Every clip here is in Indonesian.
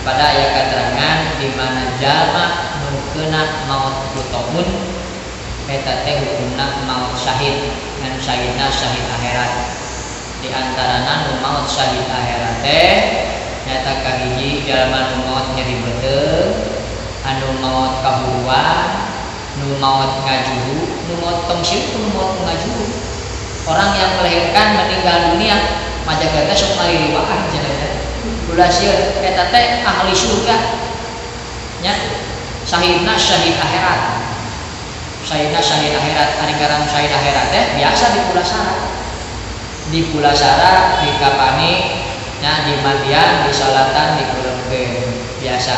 pada aya keterangan di mana jalma nu kena maut kutomun eta teh hukumna maut syahid ngan syahidna syahid akhirat. Di antarana nu maut syahid akhirat teh nyata kahiji jalma nu maut nyeri beuteung, anu maut kahuruan, nu maut ngajuru, nu maut tongsiu, nu maut ngajuru. Orang yang melahirkan meninggal dunia majagata sok maliriwaan jangan. Ulah sieun eta teh ahli surga. Nya syahidna syahid akhirat. Syahidna syahid akhirat, anu ngaran syahid akhirat teh biasa di Pulasara. Di Pulasara di kapani nya di mandian, di salatan, di kuleukeun biasa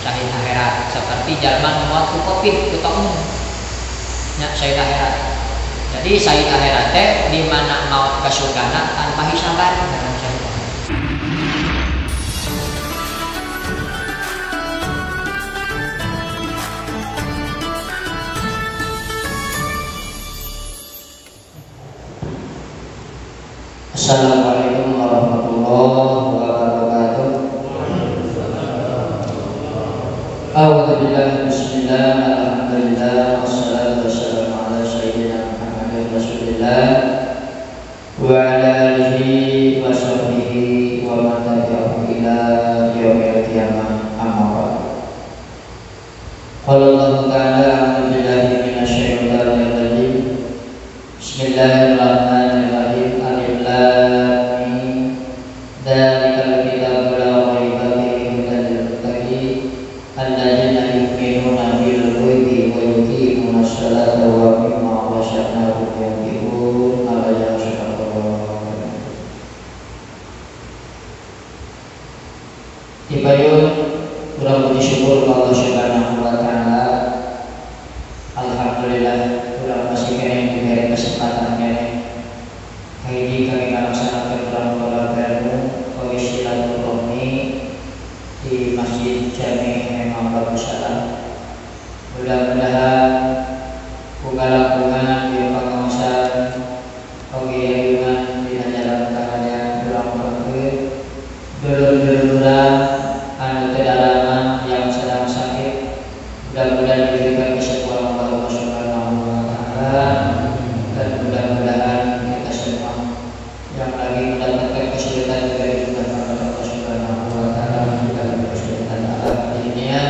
syahid akhirat seperti jalma nu maut ku Covid ku taun. Nya syahid akhirat. Jadi syahid akhirat teh di mana maut ka surgana tanpa hisaban dalam syahid akhirat. Assalamualaikum warahmatullahi wabarakatuh. A'udzu billahi bismillah, alhamdulillah, wassalatu wassalamu ala sayyidina Muhammadin Rasulillah wa ala alihi wa sahbihi wa man tabi'ahu ila yaumil qiyamah, amma ba'd. Qala Allah ta'ala, a'udzu billahi minasyaitonir rajim. Bismillahirrahmanirrahim. Alif lam mim. Dzalikal kitabu la raiba fihi hudan lil muttaqin alladzina yu'minuna bil ghaibi wa yuqimuna sholata wa mimma razaqnahum yunfiqun. Ibayun kurang puji syukur Allah Subhanahu wa taala. Alhamdulillah kurang masih kene diberi kesempatan kene kahiji kami ngalaksanakeun kurang ilmu kami silaturahmi di Masjid Jami Imam Darussalam. Mudah-mudahan kugalakungan di pangaosan oge ayunan dina jalan kahayan kurang berkeun dulur-duluran anu teu dalaman yang sedang sakit, mudah-mudahan diberikan kesembuhan Allah Subhanahu wa taala, dan mudah-mudahan kita semua yang lagi mendapatkan kesulitan juga dimudahkan oleh Allah Subhanahu wa taala dalam kesulitan alam dunia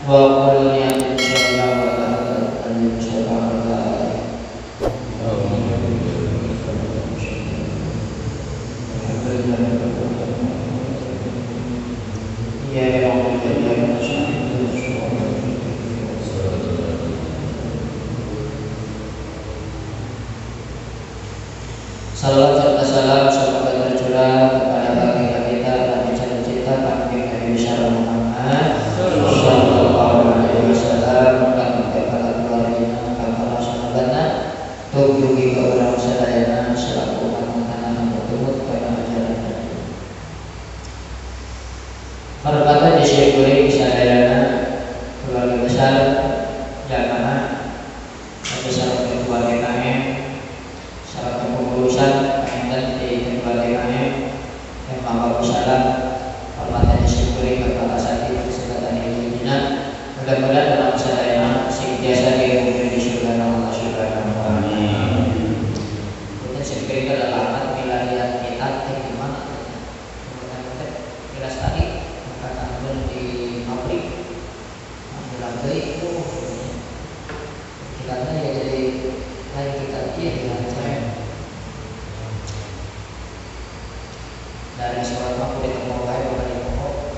wa qul ya insyaallah wa ta'ala insyaallah. Salawat serta salam semoga tercurah kepada baginda kita Nabi cita Nabi besar Muhammad sallallahu alaihi wasallam, dan kepada keluarganya, para sahabatnya, tujuh orang sadayana selaku umat bertumut karena ajaran. Berkata di sini sadayana keluarga besar jamaah besar ketua DKM salah pengurusan pengen di ketua DKM yang Bapak Salam hormatan disyukuri kepada sakit kesehatan hidupnya. Mudah-mudahan dalam sadayana senantiasa diridhoi di surga Allah Subhanahu wa taala. Kita sekali kedalaman wilayah kita di mana? Jelas tadi maka di pabrik lantai itu kita ya jadi lain kita dia di lantai dari seorang aku di tempat lain bukan di pokok.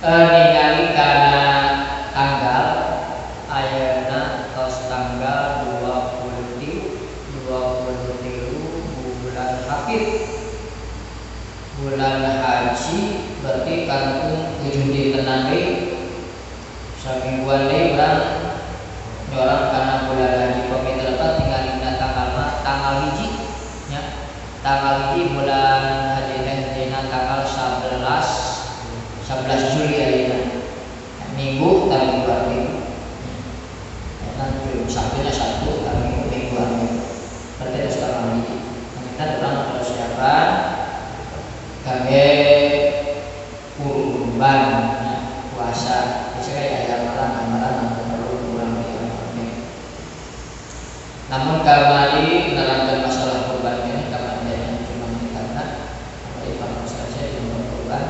Ningali karena tanggal ayana tos tanggal 23 bulan Hafid bulan haji, berarti kangkung 7 di tenang samingguan deui urang nyorang karena bulan haji komite lepat tinggal tanggal hiji nya tanggal hiji bulan haji teh dina tanggal 11 Juli ayeuna minggu tanggal 2 minggu nanti sabtunya 1 tanggal minggu mingguan berarti tanggal hiji kita kurang kangge kurban puasa bisa kayak amalan perlu kurang diamalkan. Namun kembali menerangkan masalah kurban ini kapan cuma karena apalagi para saja cuma kurban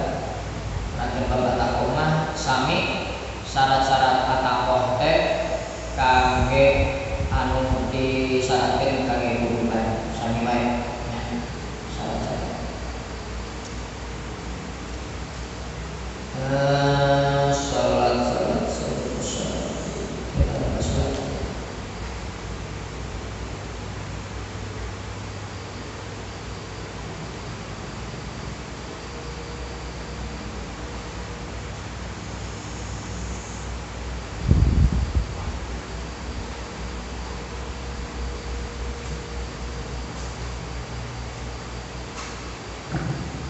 menerangkan bapak takomah sami syarat-syarat atakoh teh kangge anu disyaratkan kangge kurban sami wae syarat-syarat.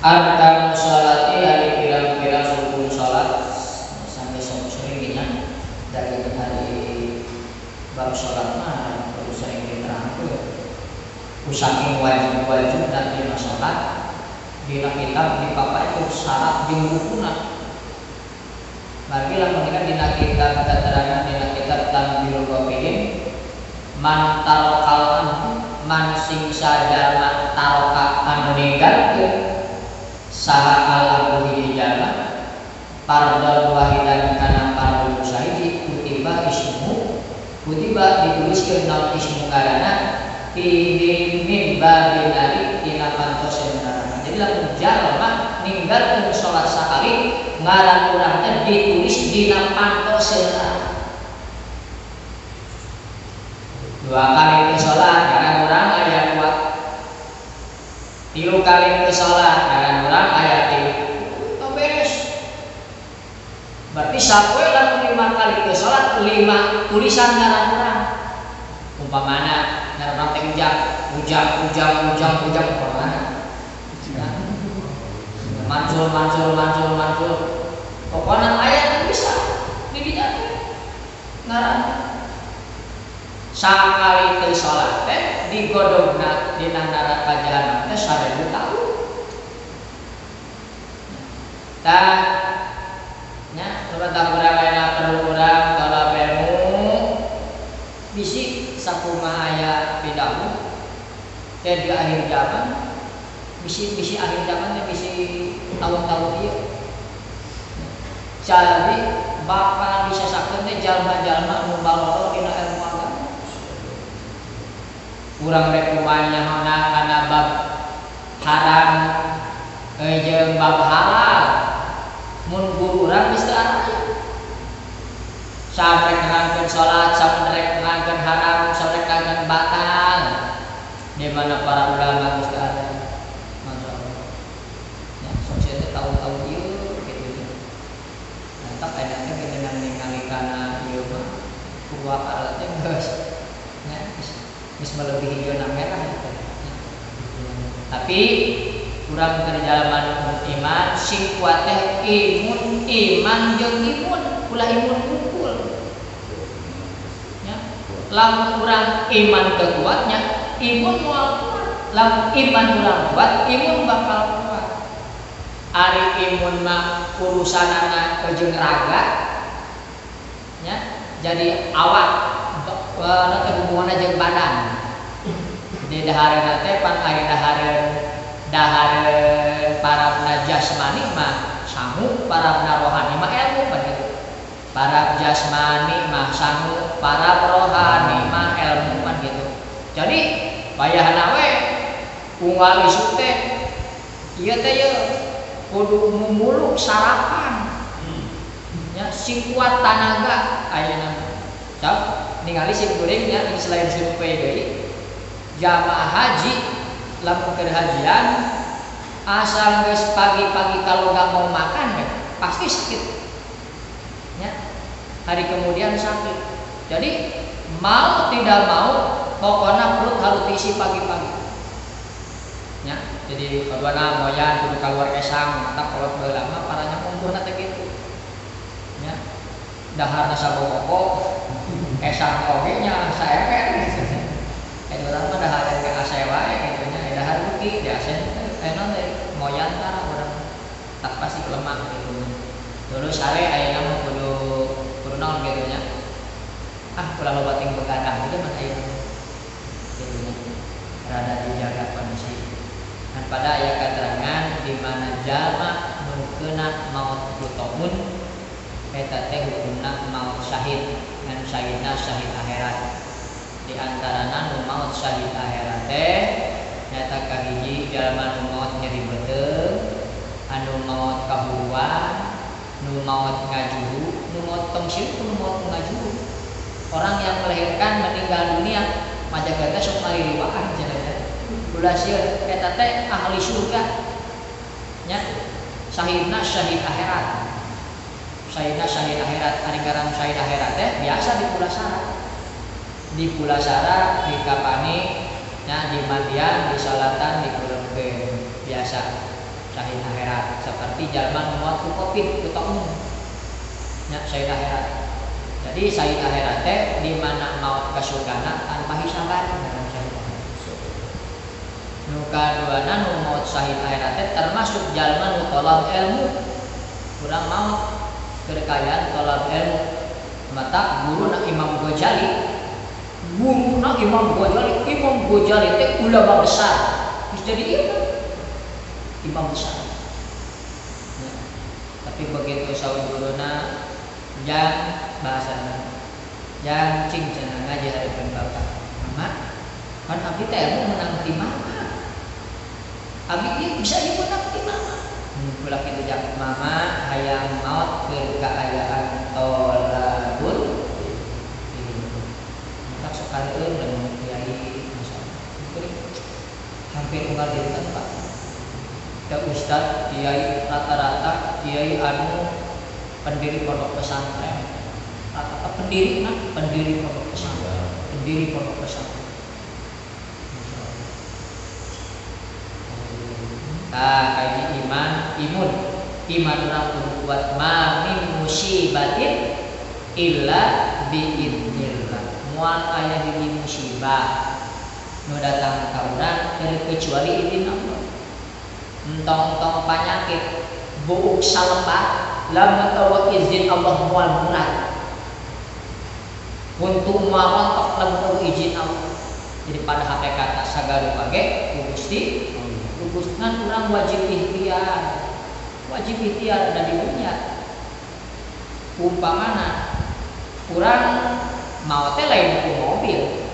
Arkan sholati hari pirang-pirang rukun sholat sampai seringnya dari hari bab sholat mah perlu sering diterangkan. Usaking wajib dan dina sholat dina kitab di papa itu syarat jeung rukuna. Bagi lamun dina kitab keterangan dina kitab Tanbihul Ghafirin man tarokal man sing sadama taroka anu ninggalkeun saha al-abu di jalan pardal wahidan kana pardal musahidi kutiba ismu kutiba dituliskeun naon ismu karana fihi min babinari ila pantos menarana. Jadi lamun jalma ninggalkeun salat sakali ngaran urang teh ditulis dina pantos menarana. Dua kali ke salat ngaran urang aya kuat. 3 kali ke salat ngaran urang aya 3. Teu beres. Berarti sapoe lamun 5 kali ke salat 5 tulisan ngaran urang. Umpamana ngaran urang teh ujang umpamana. Mancul. Pokona aya tulisan di dinya ngaran. Sakali teu salat teh digodogna dina neraka jahanam teh 1000 taun. Tah nya rumatak urang lainna perlu urang kalau ilmu bisi sakumaha aya bidahu teh di akhir zaman bisi akhir zaman teh bisi tahun-tahun ieu. Jadi bakal bisa sakeun teh jalma-jalma nu baloro dina ilmu agama. Urang rek kumanya kana bab haram jeung bab halal mun guru urang geus teu aya sampai nerangkeun salat sampai nerangkeun haram sampai nerangkeun batal di mana para ulama geus teu aya masyaallah ya sosial tahun-tahun ieu kitu tak ada teh dengan ningali kana ieu mah purwakala teh geus nya geus melebihi zona merah gitu. Tapi kurang kerjalaman iman sing kuat teh iman jeung imun ulah imun kumpul ya lamun urang iman kuatnya imun moal kuat lamun iman urang kuat imun bakal kuat ari imun mah urusanana jeung raga ya jadi awak teh hubunganna jeung badan di dahareuna teh pan ari dahareun para jasmani mah sangu para rohani mah ilmu begitu. Para jasmani mah sangu para rohani mah ilmu mah gitu. Jadi payahna we unggal isuk teh ieu teh ye kudu mumuluk sarapan. Ya sing kuat tanaga ayeuna. Cak ningali sing kuring nya selain survei deui jamaah haji lamun keur hajian asal geus pagi-pagi kalau nggak mau makan pasti sakit ya hari kemudian sakit jadi mau tidak mau pokoknya perut harus diisi pagi-pagi ya jadi kaduana moyan kudu keluar esang mata kolot bae lama paranya mungguhna teh kitu ya daharna sabokok esang oge nya saeper gitu urang mah dahar ka ase wae gitu nya dahar rugi di ase non teh moyan tara orang tak pasti lemak gitu. Dulu sare aya nama kudu naon gitu nya. Ulah loba ting begadang itu mah aya gitu nya. Rada dijaga kondisi. Dan pada ayat keterangan di mana jalma nu keuna maut kutomun eta teh hukumna maut syahid ngan syahidna syahid akhirat. Di antarana nu maut syahid akhirat teh nyata kahiji jalma nu maut nyeri beuteung, anu maut kahuruan, nu maut ngajuru, nu maut tong sieun, nu maut ngajuru. Orang yang melahirkan meninggal dunia majagata sok maririwaan cenah. Ulah sieun eta teh ahli surga. Nya syahidna syahid akhirat. Syahidna syahid akhirat, ari ngaran syahid akhirat teh biasa di Pulasara. Di Pulasara, di Kapani, nya di mandian, di salatan, di kuleukeun biasa syahid akhirat. Seperti jalma nu maut ku Covid, ku umum. Nya syahid akhirat. Jadi syahid akhirat teh di mana maut ka surgana tanpa hisaban ngaran syahid akhirat. Nu kaduana nu maut syahid akhirat teh termasuk jalma nu tolab ilmu. Urang maut kerkayaan tolab ilmu. Mata guru na Imam Ghazali. Guru na Imam Ghazali teh ulama besar. Terus jadi imam besar. Ya. Tapi begitu saud guruna jang bahasana jang cing cenah ngaji hareupeun bapak. Mama, kan abdi teh ilmu menang ti mama. Abdi ieu bisa ieu menang ti mama. Ulah kitu jang mama hayang maot keur kaayaan tolabul ilmu. Tak sakareueun dan kiai masalah. Hampir unggal dinten Pak. Ya ustaz, kiai rata-rata kiai anu pendiri pondok pesantren. Rata-rata pendiri pondok pesantren. Pendiri pondok pesantren. Kayak iman orang kuat ma min musibatin illa biidznillah. Moal aya hiji musibah nu datang ka urang kecuali izin Allah. Entong-entong penyakit buuk salembar lamun tawa izin Allah moal murad. Untuk moal rontok lamun izin Allah. Jadi pada hakikat sagaru kage Gusti Gusnan orang wajib ikhtiar ada di dunia. Umpamana orang mau teh lain ku mobil,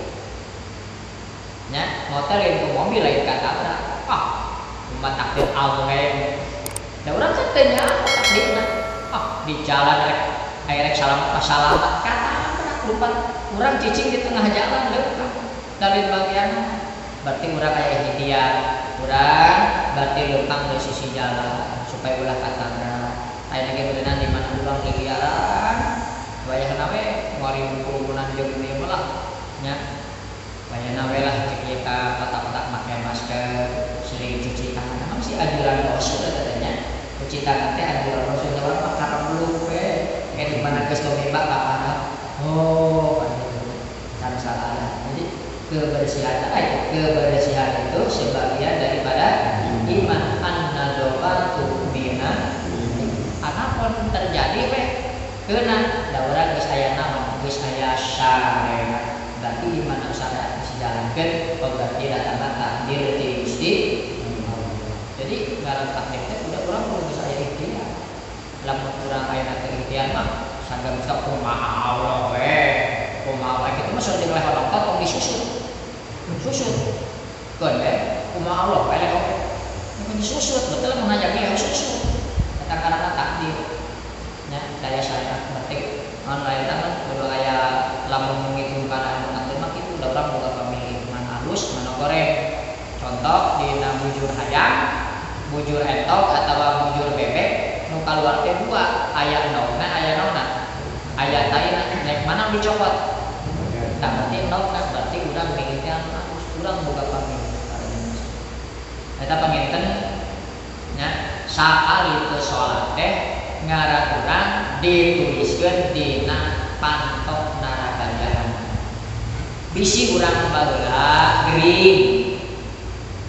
nya mau teh lain ku mobil lain katabrak. Cuma takdir Allah. Da urang teh teu nyaho takdirna. Di jalan rek salamat katabrak lumpat urang cicing di tengah jalan leumpah. Dari bagian berarti urang aya ikhtiar. Urang berarti lempang dari sisi jalan supaya ulah katabrak. Aya lagi beunang di mana urang liaran, wayahna we ngori kerumunan jeung ieu mah nya. Wayahna we lah cek ieu ka kota-kota make masker, sering cuci tangan. Namun si anjuran Rasul katanya, cuci tangan teh anjuran Rasul nya mah karep we. Kayak di mana geus tumimba ka parah. Cara salah. Jadi kebersihan itu sebagian daripada iman. An-nadofatu bina. Apapun terjadi keuna da urang geus aya naon, geus aya syariat. Berarti iman anu syariat dijalankeun berarti datangna takdir ti Gusti. Jadi ngaran takdir teh udah urang geus aya ikhtiar. Lamun urang aya teh ikhtiar mah saged sok kumaha Allah we. Kumaha kitu mah sok jeung level tong disusut. Kan kumaha Allah we lek disusut betul mengajak dia susut. Eta karena takdir. Nya daya syariat berarti lain kan kudu aya lamun ngitung kana anu takdir mah kitu da urang boga pamilih mana halus mana goreng. Contoh dina bujur hayam, bujur entok atawa bujur bebek nu kaluar teh dua, aya endogna aya naonna. Aya taina nek mana dicopot. Tah berarti endogna berarti urang milih teh anu halus, urang boga pamilih. Eta panginten nya sakali teu salat teh ngaran urang dituliskeun dina pantok neraka jahanam. Bisi urang baheula green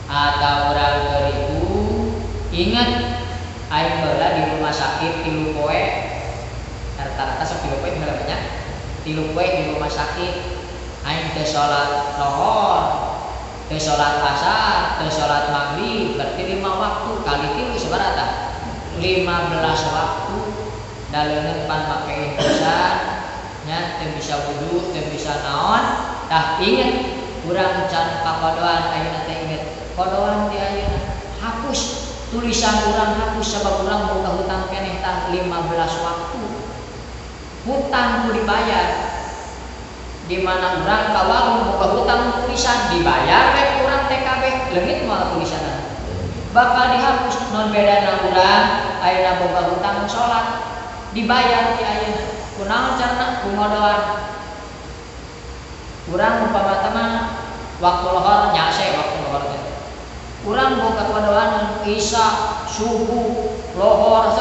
atau urang keur itu Ingat aing baheula di rumah sakit 3 poe. Rata-rata sok 3 poe namanya. 3 poe di rumah sakit. Aing teu salat lohor, teu salat asar, teu salat maghrib, berarti 5 waktu kali 3 sabarata? 15 waktu. Daleungeun pan make pisan nya teu bisa wudu, teu bisa naon. Tah inget urang can kakodoan ayeuna teh inget. Kodoan di ayeuna hapus tulisan urang, hapus sabab urang boga hutang keneh tah 15 waktu. Hutang kudu dibayar. Di mana urang ka warung boga hutang tulisan dibayar we urang TKB leungit moal tulisanna. Bakal dihapus non bedana urang ayeuna boga hutang salat dibayar di ayeuna. Kunaon carana? Kumodoan. Urang umpama mah waktu lohor nyase waktu lohor teh. Urang boga kumodoan isya, subuh, lohor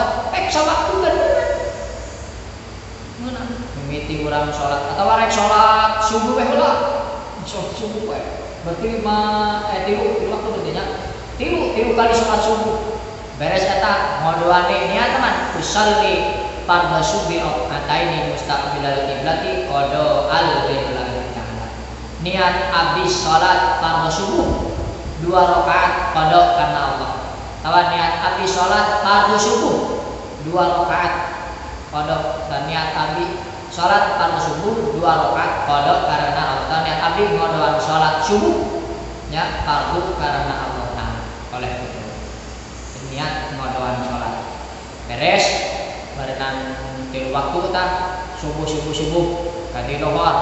sawaktu beneran. Meunang mimiti urang salat atawa rek salat subuh we heula. Subuh we. Berarti mah 3 waktu berarti nya. 3 kali salat subuh. Beres eta ngodoane niat teman usalli fardhu subhi ataini mustaqbilal qiblati qada al-qiblah. Niat abis salat fardhu subuh 2 rakaat qada karena Allah. Tawa niat abis salat fardhu subuh 2 rakaat qada dan niat abis salat fardhu subuh 2 rakaat qada karena Allah. Niat abis ngodoan salat subuh nya fardhu karena Allah Taala. Oleh itu niat ngodoan salat beres barengan 3 waktu tah subuh kadi lohor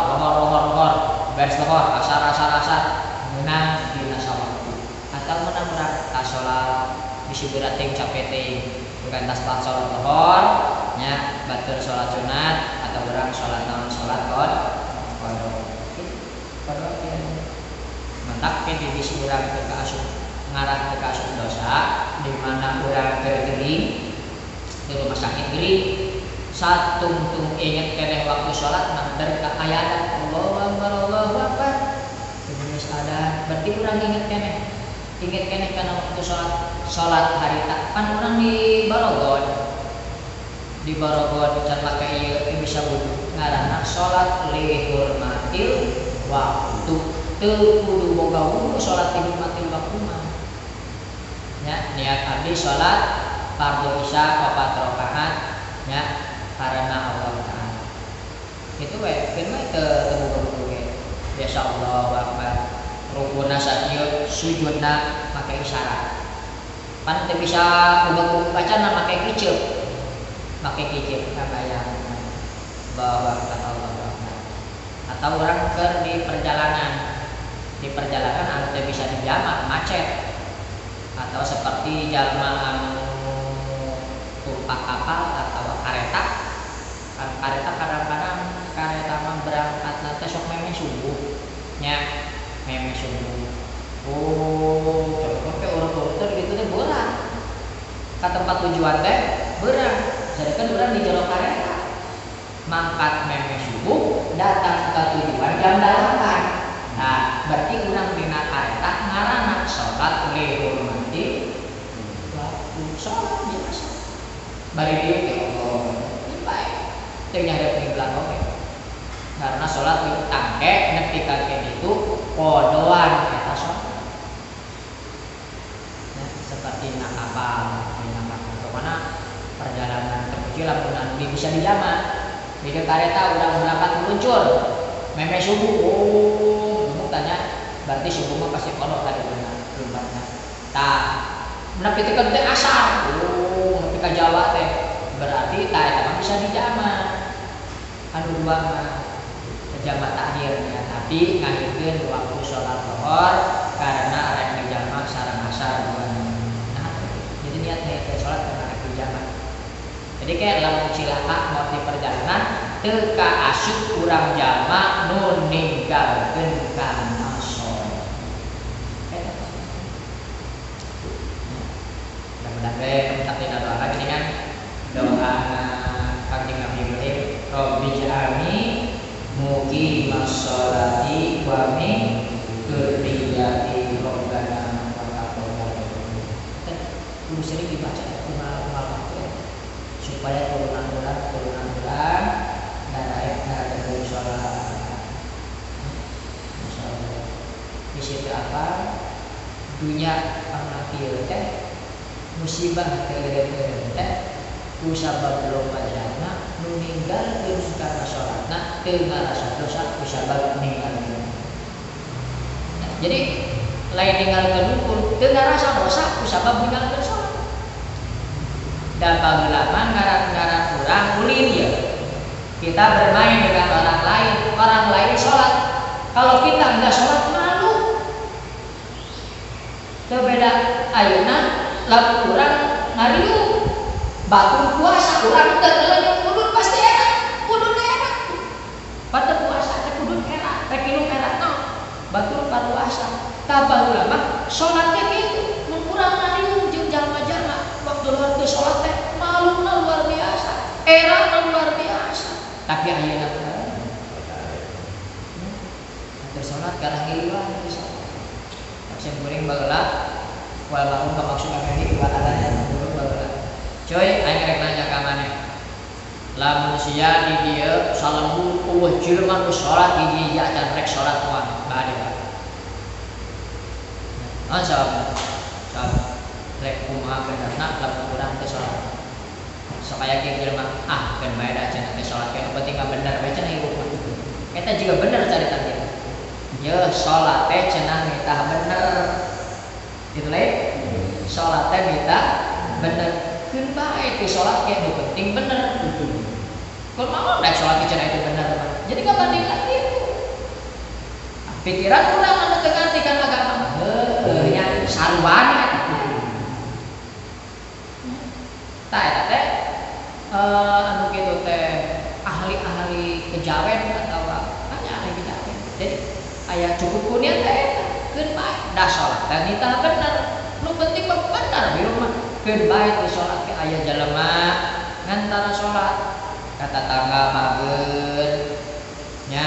beres lohor asar menang dina sawaktu atau menang berat tas salat bisi berat teh capek teh bukan tas salat lohor nya batur salat sunat atau berang salat naon salat qada mantak ke di bisi urang teu kaasup ngarah teu kaasup dosa di mana urang gering di rumah sakit gering satung inget keneh waktu sholat mandar ka ayadan Allahu Akbar geus ada berarti urang inget keneh kana waktu sholat harita pan urang di Borogon can make ieu bisa wudu ngaranna sholat lihurmatil waktu teu kudu boga wudu sholat lihurmatil waktu mah nya niat abdi sholat fardhu isya 4 rakaat nya karena Allah Taala. Itu we firman teu we. Biasa Allahu Akbar. Rukuna sakieu sujudna make isyarat. Pan teu bisa ubah bacana make kiceuk. Make kiceuk kabayang. Bahwa kata Allah Akbar. Atau orang keur di perjalanan. Di perjalanan anu teu bisa dijamak macet. Atau seperti jalma anu tumpak kapal atau kareta kadang-kadang kareta mah berangkat nanti sok meme subuh coba ke urut-urut gitu teh beurang ke tempat tujuan teh beurang jadi kan beurang di jalur kareta mangkat meme subuh datang ke tujuan jam 8. Nah berarti urang dina kareta ngaranna salat lihurmati waktu salat biasa bari dieu ke Allah baik teu nyadap qiblat oge karena salat tangke nepi ka kitu kodoan eta salat nah seperti na kapal ke mana perjalanan terpuji lamunan bisa dijamak di kareta udah berangkat meluncur meme subuh tanya berarti subuh mah pasti kodok tadi benar lumbatna tah nepi teh asar nepi ka Jawa teh berarti tah eta mah bisa dijamak anu dua mah jamak takhirnya tapi ngahirkeun waktu salat lohor karena arek dijamak sareng asar dua nah jadi niatnya salat karena arek dijamak jadi kayak lamun cilaka mau di perjalanan teu kaasup urang jamak nu ninggalkeun kana salat mudah-mudahan kita tidak doa lagi dengan doa Kanjeng Nabi Ibrahim Rabbi ja'alni muqimas sholati wa min dzurriyyati rabbana wa taqabbal sering dibaca umal supaya turunan nggak ada sholat. Di situ apa? Dunia amatir teh musibah teh kusabab lomba jana nu ninggalkeun karena salatna teu ngarasa dosa kusabab ninggalkeun. Jadi lain ninggalkeun rukun teu ngarasa dosa kusabab ninggalkeun salat. Dan bageulama ngaran-ngaran urang ulin ya. Kita bermain dengan orang lain sholat. Kalau kita enggak sholat malu. Teu beda ayeuna lamun urang ngariung batur puasa urang teu ngeleunyung kudun pasti enak. Kudun enak. Pada puasa teh kudun enak, teh kieu enak naon? Batur puasa. Tah baheula sholat teh kitu, mun urang ngariung jeung jalma-jalma waktu luar teu sholat teh maluna luar biasa, erana luar biasa. Tapi ayeuna sholat karena ngiliwat itu sholat. Maksud kuring bageula walaupun maksud kami buat adanya buruk bageula. Coy, aing rek nanya ka maneh. Lamun sia di dieu salembu eueuh jelema nu sholat hiji acan rek sholat moal bade bae. Masyaallah. Rek kumaha benerna lamun urang teu sholat. Supaya ke jelema keun bae da cenah teh sholat ke penting bener bae cenah ieu mah. Eta juga bener carita kita. Ya sholat teh cenah mita bener. Itu lain. Sholat teh mita bener. Keun bae teh sholat ge nu penting bener. Kalau mau dah sholat ke cenah itu bener. Jadi kabanding lagi itu. Pikiran urang anu teu ngartikeun agama. Nya saruan eta. Tah eta teh anu kitu teh ahli-ahli kejawen atau hanya ahli kejawen. Jadi aya cukup kunia teh keun bae da sholat teh nita bener. Nu penting mah bener di rumah. Keun bae teh sholat ke aya jalema ngantara sholat ka tetangga bageun nya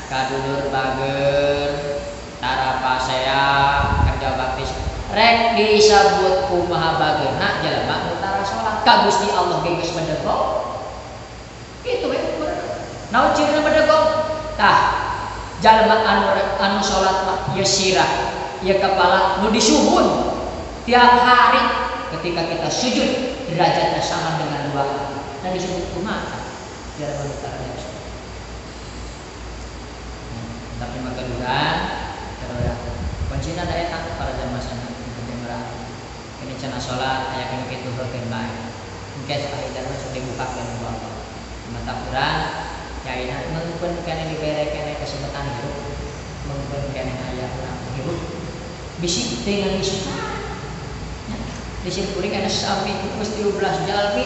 ka dulur bageun tara pasea kerja bakti rek disebut kumaha bageuna jalema nu tara sholat ka Gusti Allah ge geus medegong. Kitu we bener. Naon cirina medegong? Tah jalma anu sholat mah ieu sirah, ieu kepala nu disuhun tiap hari ketika kita sujud derajatnya sama dengan dua kali. Dan disebut kumaha? Jalma nu tara sholat. Tapi maka durang kuncina da eta para jamaah sana pendengaran. Kini cenah sholat aya kene kitu heukeun bae. Engke supaya jalma sok dibukakeun ku Allah. Mata urang yaina mengkeun kene dibere kene kesempatan hidup. Mengkeun kene aya urang hidup. Bisi teu ngisi. Nya, di kuring kana sami geus 13 jalmi.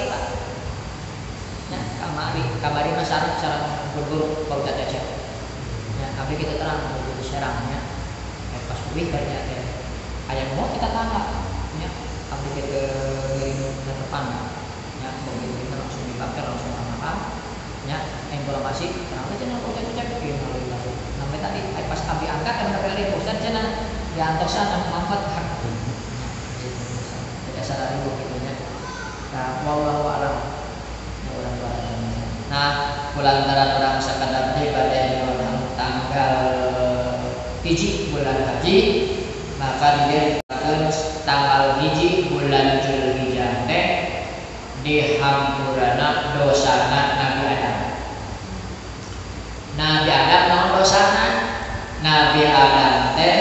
Nya, kamari mah sareng guru bau tata cek. Ya, tapi kita terang begitu serangnya. Pas kuih banyak ya. Ayam mau kita tangkap. Ya, tapi kita ngirim ke depan. Ya, begitu kita langsung dibakar langsung makan. Ya, informasi. Kenapa cenah kok cek lalu. Namanya tadi pas kami angkat kan kali Ustaz cenah diantosan Muhammad hak. Tidak salah ibu gitunya. Nah, wallahu a'lam. Nah, kulantaran orang sekadar ibadah tanggal 1 bulan haji maka diberikan tanggal 1 bulan Zulhijjah teh dihampurana dosana Nabi Adam. Nabi Adam naon dosana? Nabi Adam teh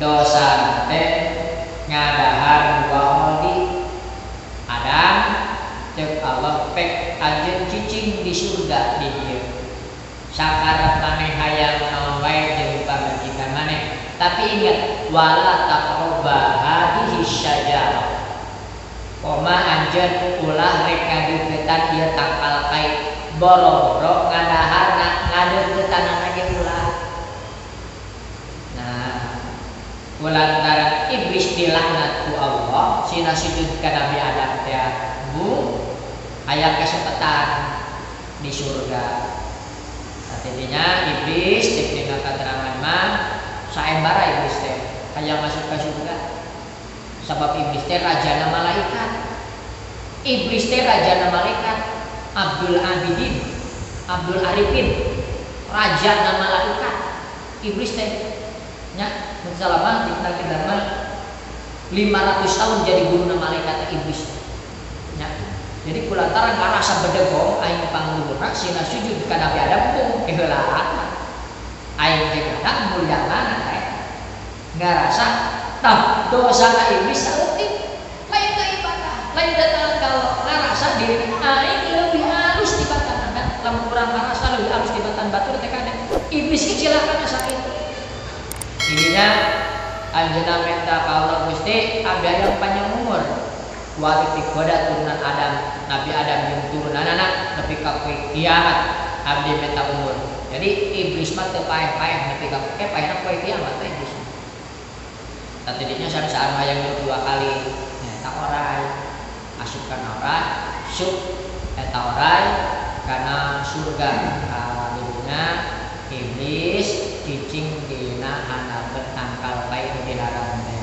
dosana teh ngadahar dua holi. Adam cek Allah pek anjeun cicing di surga di dieu. Sakarep maneh hayang naon wae jeung pamajikan maneh. Tapi ingat wala taqraba hadhihi syajarah. Koma anjeun ulah rek ngadeuketan ieu tangkal kai boro-boro ngadaharna ngadeuketanana ge ulah. Nah, kulantaran iblis dilaknat ku Allah sina sujud ka Nabi Adam teh bu aya kesempatan di surga. Artinya iblis dina keterangan mah saembara iblis teh aya masuk ke surga. Sabab iblis teh rajana malaikat. Iblis teh rajana malaikat. Abdul Abidin, Abdul Arifin, rajana malaikat. Iblis teh nya selama kita 500 tahun jadi guru malaikat iblis. Ya. Jadi kulantaran ngarasa bedegong aing pangluhurna sina sujud ka Nabi Adam pung heulaana. Aing teh kadang mulyana teh. Ngarasa tah dosana iblis saeutik. Lain ka ibadah, lain datang kalau ngarasa diri aing lebih halus tibatan kan. Lamun urang ngarasa lebih halus tibatan batur teh kadang iblis kecelakaan sakitu. Ininya anjeunna minta ka Allah Gusti abdi aya panjang umur. Wa goda turunan Adam, Nabi Adam jeung turunanna nepi ka kiamat abdi minta umur. Jadi iblis mah teu paeh-paeh nepi ka paehna poe kiamat teh iblis. Tadinya saan hayang dua kali eta orai asup kana orai, syuk eta orai kana surga. Kalunya iblis cicing dina hanapeun tangkal bae dilarang teh.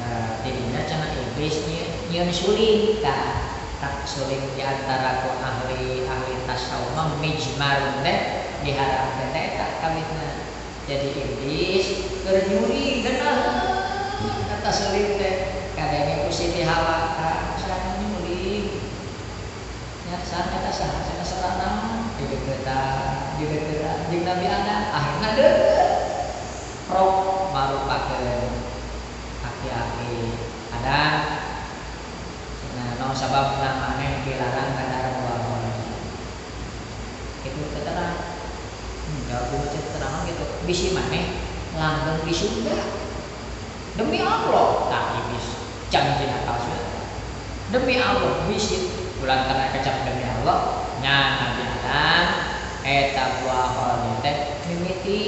Nah, tidinya cenah iblis nyieun suling tak suling di antara ku ahli tasawuf mijmarun teh diharamkeun teh eta kawitna. Jadi iblis keur nyuri geunah kata suling teh kadenge ku Siti Hawa ka sareng nyuri. Nya sareng eta saha cenah sarana dideukeutan jeung Nabi Adam akhirna deukeut. Rok marupakeun aki-aki Adam. Nah, no sababna maneh dilarang kana buah. Itu keterangan. Enggak boleh keterangan gitu. Bisi maneh langgeng di surga. Demi Allah, tak iblis janjina palsu. Demi Allah bisi ulantan kecap demi Allah nya Nabi Adam eta buah hol teh mimiti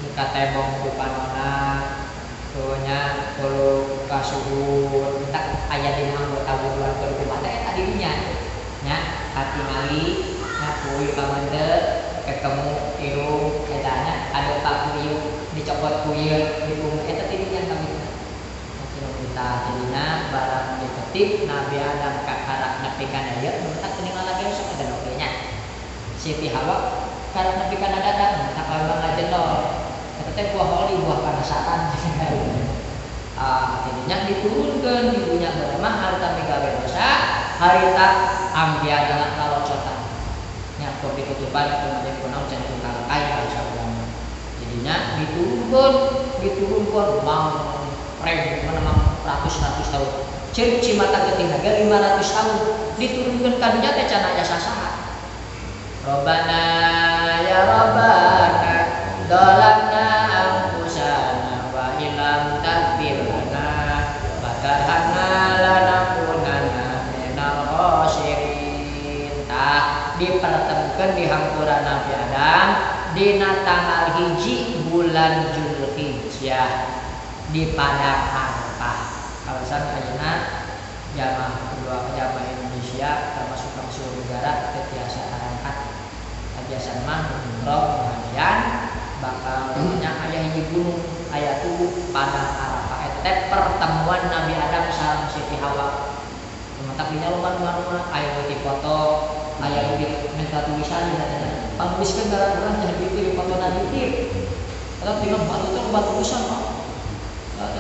muka tebong ku panona tuhnya kulo kasuhun tak aya dina anggota bulan keur teh eta dirinya nya katingali nya kuy pamandeut ketemu irung edana ada tak kuyuk dicopot kuyuk dipung eta dirinya kami kita jadinya barang diketik Nabi Adam karak nepi kana ieu nu tak teuning lagi sok ada nokenya Siti Hawa karak nepi kana dadak tak lawan lajendol eta teh buah holi buah penasaran jadinya diturunkeun ibunya mah harta migawe dosa harita ambiadana kalocotan nya kok ditutupan kemudian kunaon can tukang kaya saudara jadinya diturunkeun mau rem menang ratus tahun ciri cimata geting naga 500 tahun diturunkan kadunya teh can aya sasaha Robbana ya Robbana dolanna angkusana wa ilam takbir lana bakahana lanakunana minal khosirin tah dipertemukan di hampuran Nabi Adam dina tanggal hiji bulan Zulhijjah di Padang Arafah. Kawasan ayeuna jamaah kedua jamaah Indonesia termasuk seluruh negara biasa arangkat biasa mah umroh hajian bakal nya aya hiji gunung aya tubuh Padang Arafah eta pertemuan Nabi Adam sareng Siti Hawa. Mantap nya lumayan aya di foto aya di minta tulisan dina pangtuliskeun ngaran urang jadi di foto Nabi eta tinggal batu teh batu tulisan mah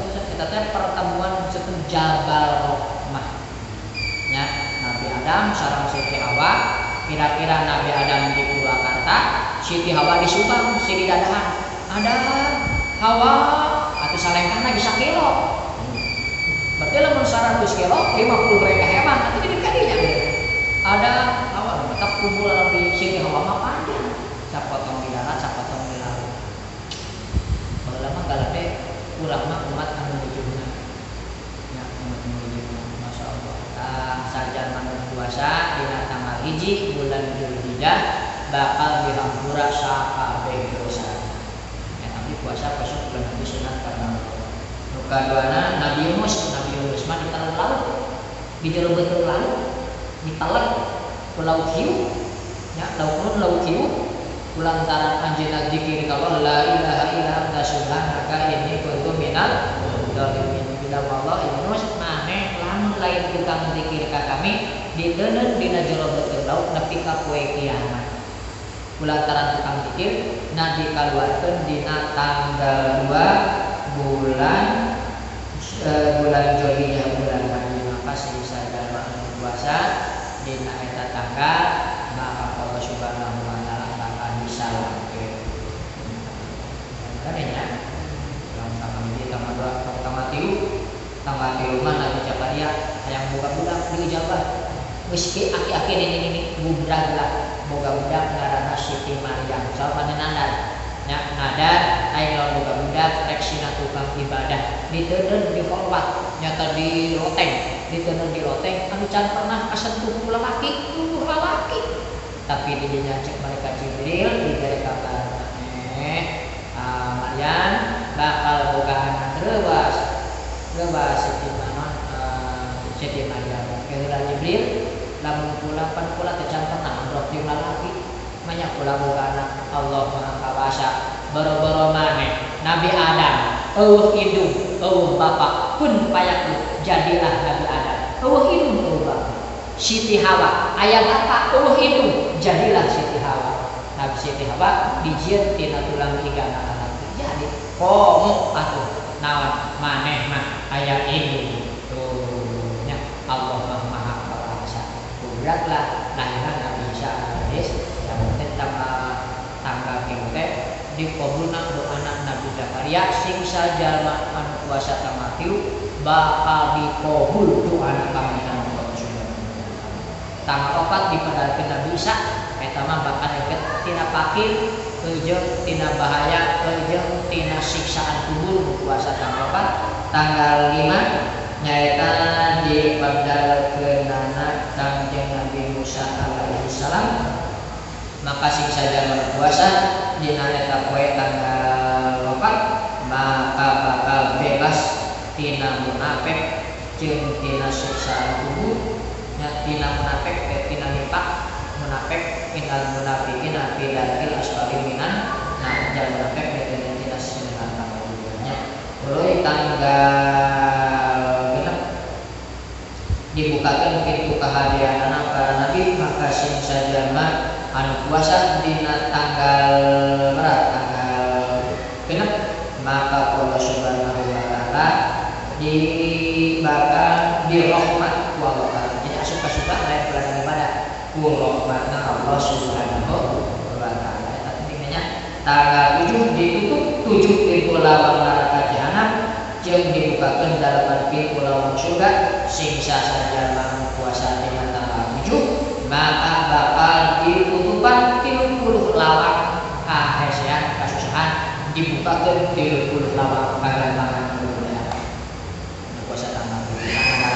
kita teh pertemuan setelah Jabal Rahmah nya Nabi Adam sareng Siti Hawa kira-kira Nabi Adam di Purwakarta Siti Hawa di Subang si di dadahan ada Hawa atau salengkana di sakilo berarti lamun 100 kilo 50 mereka hebat nanti di kadinya ada Hawa tetap kumpul di Siti Hawa mah panjang sapotong di darat sapotong di laut baheula mah galade urang mah umat anu dijuna nya umat anu dijuna masyaallah sarjana manut puasa dina tanggal hiji bulan Zulhijjah bakal dihampura sakabeh dosa ya tapi puasa besok bulan Nabi sunat karena nu kaduana Nabi Yunus mah di tanah laut di jero beuteung laut ditelek ku laut hiu nya laut hiu kulantaran anjeunna zikir ka Allah la ilaha illa anta subhanaka inni kuntu minal dzalimin tidak Allah Yunus maneh lamun lain tukang zikir ka kami diteuneun dina jero beuteung lauk nepi ka poe kiamat. Kulantaran tukang zikir nabi kaluarkeun dina tanggal 2 bulan Zulhijjah bulan haji maka sing sadaya puasa dina eta tanggal maka Allah Subhanahu wa taala bakal disalahkeun. Karena tanggal 3 mana Nabi Jakaria yang boga budak di Jabar geus ki aki-aki ini budak lah boga budak ngaranna Siti Maryam saha panenandan nya nadan aya lawan boga budak rek sina tukang ibadah diteuneun di hormat nyata di loteng diteuneun di loteng anu can pernah kasentuh ku lalaki tapi di dinya cek malaikat Jibril dibere kabar Maryam bakal boga anak reuwas Siti Maryam keheula Jibril lamun pula tecan pernah androk di lalaki banyak pula boga anak Allah Maha Kawasa boro-boro maneh Nabi Adam eueuh indung eueuh bapa pun payaku jadilah Nabi Adam eueuh indung eueuh bapa Siti Hawa aya bapa eueuh indung jadilah Siti Hawa Nabi Siti Hawa dijieun tina tulang igana anak jadi komo atuh naon maneh mah aya indung tuh nya Allah Maha Kawasa beratlah lahiran Nabi Isa alaihi salam tanggal kieu teh dikabulna doana Nabi Zakaria sing sajalma anu puasa tamatiu bakal dikabul doana kamitan Allah Subhanahu wa taala. Tanggal 4 dipadalkeun Nabi Isa eta mah bakal deket tina pakil jeung tina bahaya jeung tina siksaan kubur puasa tanggal 4. Tanggal 5 nyaeta dipabdalkeunana Kangjeng Nabi Musa alaihi salam maka sing saja berpuasa dina eta poe tanggal 4 maka bakal bebas tina munafik jeung tina siksaan kubur nya tina munafik tina nifaq munafik minal munafiqina fi darkil asfali minan nah jangan munafik tina siksaan kuburnya mulai tanggal dibukakan pintu kehadiran anak para nabi maka sing sajalma anu puasa dina tanggal genep maka Allah Subhanahu wa taala dibakar dirahmat wa Allah tidak suka-suka lain bulan ibadah ku rahmatna Allah Subhanahu wa taala eta pentingnya tanggal 7 ditutup 7 pintu lawang neraka jahanam jeung dibukakeun dalaman pintu lawang surga sing saja puasa dina tanggal 7 maka bakal ditutupan 30 lawang kahesian kasusahan dibukakeun 30 lawang kagampangan budaya puasa tanggal 7 tanggal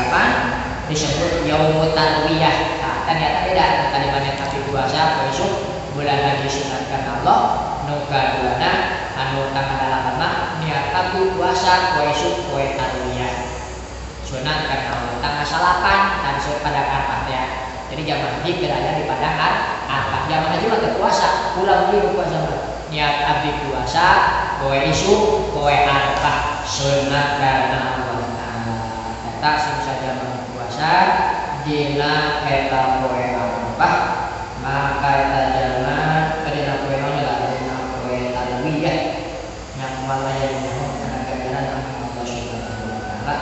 8 disebut yaumut tarwiyah ternyata beda kalimatnya tapi puasa besok bulan haji sunatkan Allah nu kaduana anu tanggal 8 mah niat aku puasa besok poe tarwiyah sunat karena Allah tanggal 8 dan pada Arafah ya. Jadi jamaah haji berada di padang Arafah. Jamaah haji mah puasa, pulang dulu puasa niat abdi puasa, poe isu, poe Arafah sunat karena Allah Taala. Eta sing saja puasa dina eta poe Arafah maka eta jamaah kadina poe naon dina poe tarwiyah yang malaya nyaho kana ganjaran Allah Subhanahu wa taala.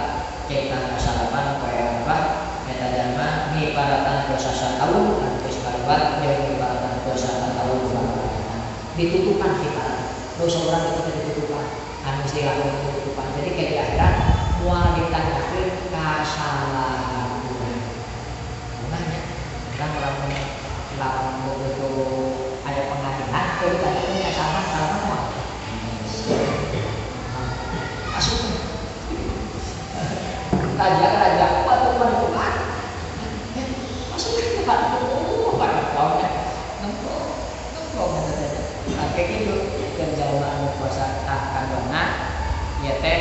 Kita kesalahan poe Arafah eta jalma ngibaratan dosa satahun dan geus kaliwat jeung ngibaratan dosa satahun ditutupan kita dosa urang itu ditutupan anu istilahna ditutupan jadi ke di akhirat moal ditanyakeun kasalahan urang makanya orang lawan betul ada pengadilan teu ditanyakeun kasalahan moal masuk raja waktu menentukan masuk ke tempat pada tahunnya nempel kayak gitu kerjaan puasa akan dona ya teh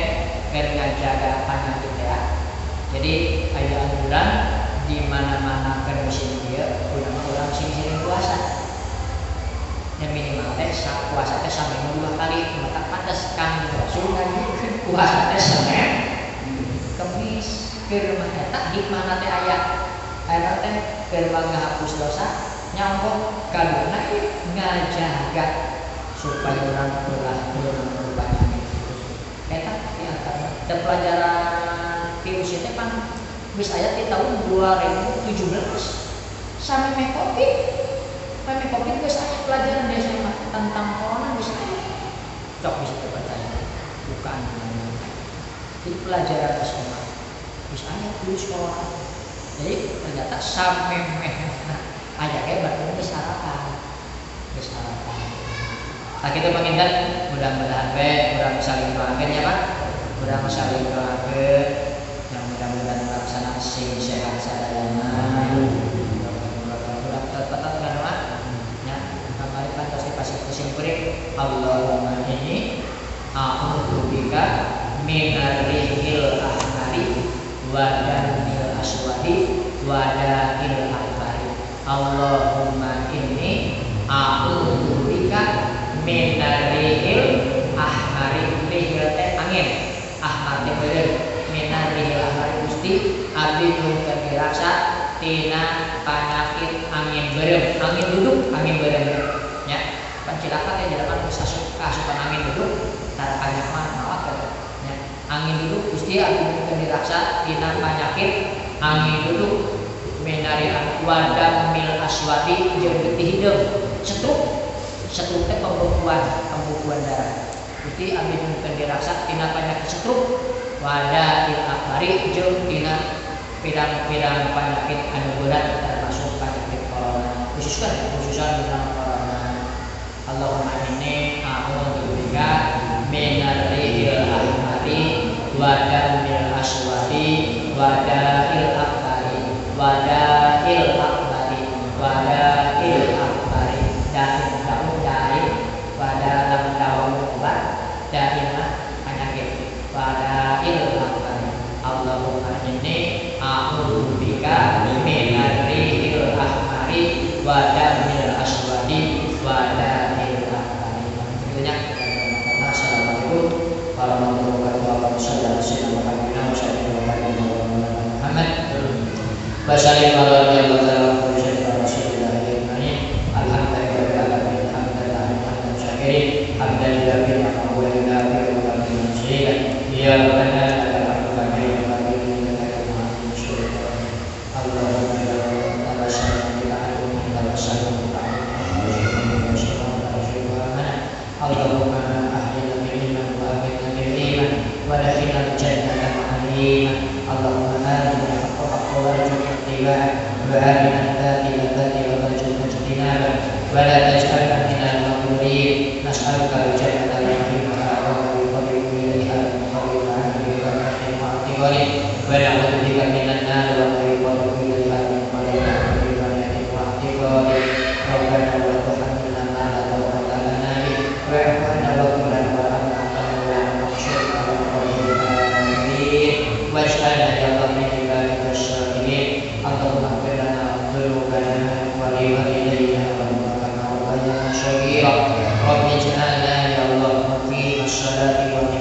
karena jaga panjang kita ya jadi ayat bulan di mana-mana kan musim dia orang sering puasa yang minimal teh puasa teh sampai 2 kali maka pantas kan sunnah puasa teh sampai keur eta hikmahna teh aya teh keur ngahapus dosa nyambung kaduna ngajaga supaya orang berbanyak eta di antara dan pelajaran virus itu kan geus aya di tahun 2017 sampai meh covid geus aya pelajaran di SMA tentang corona geus aya cok bisa percaya bukan di pelajaran SMA geus aya virus corona jadi ternyata sampai meh aya ge berarti geus harapan tak kita panginten mudah-mudahan urang saling doakeun ya Pak urang saling doakeun yang mudah-mudahan melaksanakan sing sehat sadayana urang tetep doa nya kamari kantos dipasih pusing kuring Allahumma inni a'udzubika minarrihil ahmari wa damil aswadi wa da'il akbari Allahumma inni a'udzubika minarrihil ahmari rihil teh angin ahmar teh beureum minarrihil ahmari Gusti abdi nuhunkeun dirasa tina panyakit angin beureum angin duduk angin beureum nya pan cilaka teh jalanan geus asupan angin duduk tara kanyak mah maot nya angin duduk Gusti abdi nuhunkeun dirasa tina panyakit angin duduk minari wadam mil aswadi jeung getih hideung setruk teh pembekuan darah. Gusti abdi nuhunkeun dirasa tina panyakit setruk wada il akbari jeung tina pirang-pirang penyakit anu berat termasuk penyakit corona. Khususan tentang corona. Allahumma inni a'udzubika minarrihil ahmari wa damil aswadi wa da'il akbari wa da'il akbari wa da'il akbari da'il pada lam dawam obat daimah penyakit pada ilham Allahumma inni a'udzubika minarrihil ahmari wa damil aswadi wa damil akbari. Berikutnya assalamualaikum warahmatullahi wabarakatuh. Muhammad wa sallallahu alaihi hamdan lillahi wa lillahi wa lillahi ya rabbana lakal hamdu wa Allahumma ya rabbana Allahumma ahyina bil iman wa amitna bil iman wa dakhilna jannata ma'al iman Allahumma arina haqqa haqqa warzuqna ittiba'ah wa arina al-batila batila warzuqna ijtinabah wa la taj'alna minal maghrurin nas'aluka al-jannata wa biqadri ilayha wa wa na'udzu bika minan nar wa biqadri ilayha wa Rabbana wa tuhammilna ma la tawqata lana wa afana wa qulna wa amna wa nahsyuka waj'alna ya rabbi ibadika syakhirin Allahumma ighfir lana dhunubana wa li walidayna wa rabbana wa ya shagira rabbi ij'alna ya Allah muqim as-salati wa